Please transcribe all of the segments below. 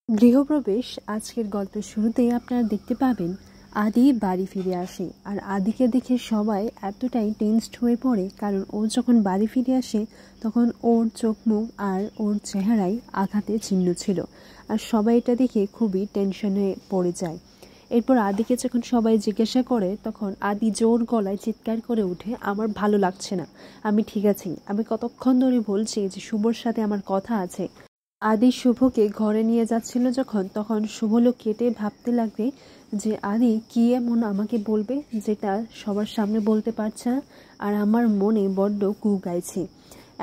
গৃহপ্রবেশ আজকের গল্পের শুরুতেই আপনারা দেখতে পাবেন আদি বাড়ি ফিরে আসে। আর আদিকে দেখে সবাই এতটাই টেনসড হয়ে পড়ে, কারণ ও যখন বাড়ি ফিরে আসে তখন ওর চোখ মুখ আর ওর চেহারায় আঘাতের চিহ্ন ছিল। আর সবাই এটা দেখে খুবই টেনশনে পড়ে যায়। এরপর আদিকে যখন সবাই জিজ্ঞাসা করে তখন আদি জোর গলায় চিৎকার করে ওঠে, আমার ভালো লাগছে না, আমি ঠিক আছি, আমি কতক্ষণ ধরে বলছি যে শুভর সাথে আমার কথা আছে। আদি শুভকে ঘরে নিয়ে যাচ্ছিল যখন, তখন শুভলোক কেটে ভাবতে লাগবে যে আদি কি এমন আমাকে বলবে যেটা সবার সামনে বলতে পারছে না, আর আমার মনে বড্ড কু গাইছে।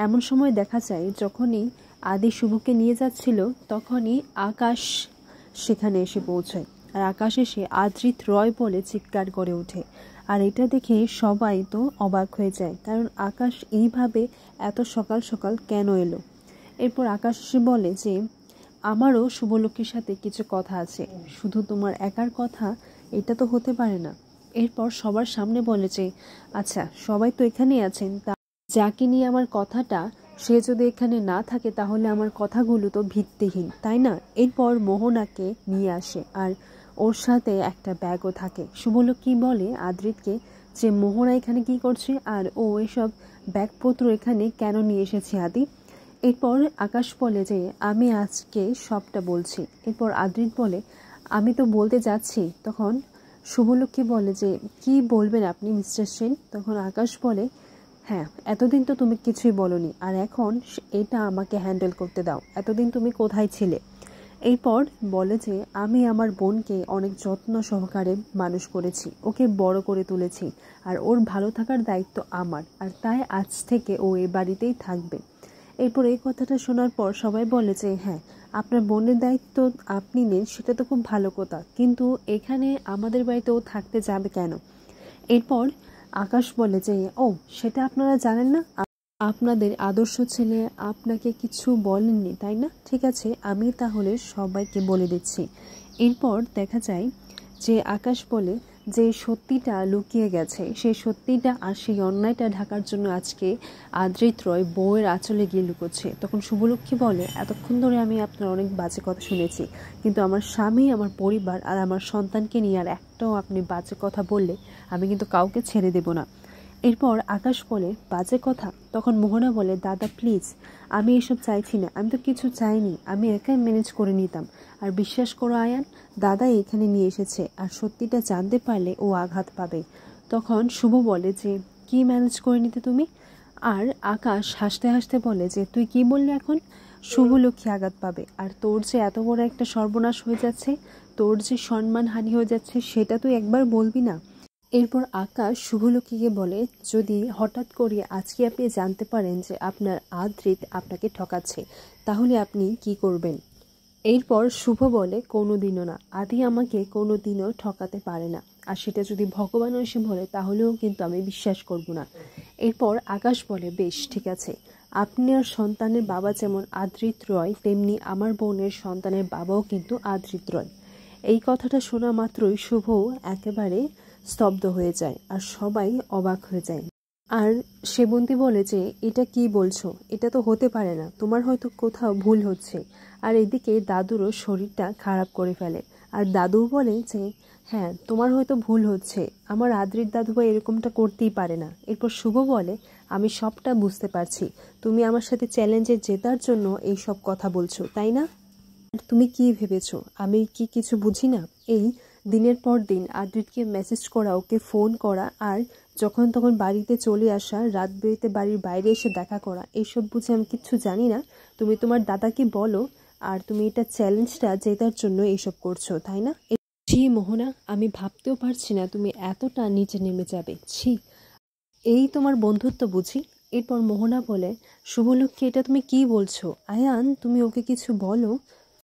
এমন সময় দেখা যায় যখনই আদি শুভকে নিয়ে যাচ্ছিল তখনই আকাশ সেখানে এসে পৌঁছায়। আর আকাশ এসে আদ্রিত রয় বলে চিৎকার করে ওঠে। আর এটা দেখে সবাই তো অবাক হয়ে যায়, কারণ আকাশ এইভাবে এত সকাল সকাল কেন এলো। এরপর আকাশ এসে বলে যে আমারও শুভলক্ষ্মীর সাথে কিছু কথা আছে, শুধু তোমার একার কথা এটা তো হতে পারে না। এরপর সবার সামনে বলে যে আচ্ছা সবাই তো এখানেই আছেন, তা যাকে নিয়ে আমার কথাটা সে যদি এখানে না থাকে তাহলে আমার কথাগুলো তো ভিত্তিহীন, তাই না? এরপর মোহনাকে নিয়ে আসে আর ওর সাথে একটা ব্যাগও থাকে। শুভলক্ষ্মী বলে আদ্রিতকে যে মোহনা এখানে কি করছে আর ও এসব ব্যাগপত্র এখানে কেন নিয়ে এসেছে আদি। এরপর আকাশ বলে যে আমি আজকে সবটা বলছি। এরপর আদ্রিত বলে আমি তো বলতে যাচ্ছি। তখন শুভলক্ষ্মী বলে যে কি বলবেন আপনি মিস্টার সেন? তখন আকাশ বলে হ্যাঁ, এতদিন তো তুমি কিছুই বলনি, আর এখন এটা আমাকে হ্যান্ডেল করতে দাও, এতদিন তুমি কোথায় ছিলে? এরপর বলে যে আমি আমার বোনকে অনেক যত্ন সহকারে মানুষ করেছি, ওকে বড় করে তুলেছি, আর ওর ভালো থাকার দায়িত্ব আমার, আর তাই আজ থেকে ও এ বাড়িতেই থাকবে। এরপর এই কথাটা শোনার পর সবাই বলে যে হ্যাঁ, আপনার বোনের দায়িত্ব আপনি নেন, সেটা তো খুব ভালো কথা, কিন্তু এখানে আমাদের বাড়িতেও থাকতে যাবে কেন? এরপর আকাশ বলে যে ও সেটা আপনারা জানেন না, আপনাদের আদর্শ ছেলে আপনাকে কিছু বলেননি তাই না? ঠিক আছে, আমি তাহলে সবাইকে বলে দিচ্ছি। এরপর দেখা যায় যে আকাশ বলে যে সত্যিটা লুকিয়ে গেছে, সেই সত্যিটা আর সেই অন্যায়টা ঢাকার জন্য আজকে আদ্রিত রয় বউয়ের আঁচলে গিয়ে লুকোচ্ছে। তখন শুভলক্ষ্মী বলে এতক্ষণ ধরে আমি আপনার অনেক বাজে কথা শুনেছি, কিন্তু আমার স্বামী, আমার পরিবার আর আমার সন্তানকে নিয়ে আর একটাও আপনি বাজে কথা বললে আমি কিন্তু কাউকে ছেড়ে দেব না। এরপর আকাশ বলে বাজে কথা? তখন মোহনা বলে দাদা প্লিজ, আমি এসব চাইছি না, আমি তো কিছু চাইনি, আমি একাই ম্যানেজ করে নিতাম। আর বিশ্বাস করো আয়ান, দাদা এখানে নিয়ে এসেছে, আর সত্যিটা জানতে পারলে ও আঘাত পাবে। তখন শুভ বলে যে কি ম্যানেজ করে নিতে তুমি? আর আকাশ হাসতে হাসতে বলে যে তুই কি বললি এখন? শুভলক্ষ্মী আঘাত পাবে, আর তোর যে এত বড় একটা সর্বনাশ হয়ে যাচ্ছে, তোর যে সম্মানহানি হয়ে যাচ্ছে, সেটা তুই একবার বলবি না? এরপর আকাশ শুভলক্ষ্মীকে বলে যদি হঠাৎ করে আজকে আপনি জানতে পারেন যে আপনার আদ্রিত আপনাকে ঠকাচ্ছে, তাহলে আপনি কি করবেন? এরপর শুভ বলে কোনোদিনও না, আদি আমাকে কোনোদিনও ঠকাতে পারে না, আর সেটা যদি ভগবানও এসে বলে তাহলেও কিন্তু আমি বিশ্বাস করব না। এরপর আকাশ বলে বেশ ঠিক আছে, আপনার সন্তানের বাবা যেমন আদ্রিত রয়, তেমনি আমার বোনের সন্তানের বাবাও কিন্তু আদ্রিত রয়। এই কথাটা শোনা মাত্রই শুভ একেবারে স্তব্ধ হয়ে যায় আর সবাই অবাক হয়ে যায়। আর সেবন্তী বলে যে এটা কি বলছো, এটা তো হতে পারে না, তোমার হয়তো কোথাও ভুল হচ্ছে। আর এদিকে দাদুরও শরীরটা খারাপ করে ফেলে, আর দাদু বলে যে হ্যাঁ তোমার হয়তো ভুল হচ্ছে, আমার আদ্রিত দাদুভাই এরকমটা করতেই পারে না। এরপর শুভ বলে আমি সবটা বুঝতে পারছি, তুমি আমার সাথে চ্যালেঞ্জে জেতার জন্য এই সব কথা বলছো তাই না? তুমি কি ভেবেছো আমি কি কিছু বুঝি না? এই দিনের পর দিন আদ্রিতকে মেসেজ করা, ওকে ফোন করা, আর যখন তখন বাড়িতে চলে আসা, রাত বেরিতে বাড়ির বাইরে এসে দেখা করা, এইসব বুঝে আমি কিচ্ছু জানি না? তুমি তোমার দাদাকে বলো, আর তুমি এটা চ্যালেঞ্জটা জেতার জন্য এইসব করছো তাই না? ছি মোহনা, আমি ভাবতেও পারছি না তুমি এতটা নিচে নেমে যাবে, ছি। এই তোমার বন্ধুত্ব বুঝি? এরপর মোহনা বলে শুভলক্ষ্মী এটা তুমি কি বলছো? আয়ান তুমি ওকে কিছু বলো।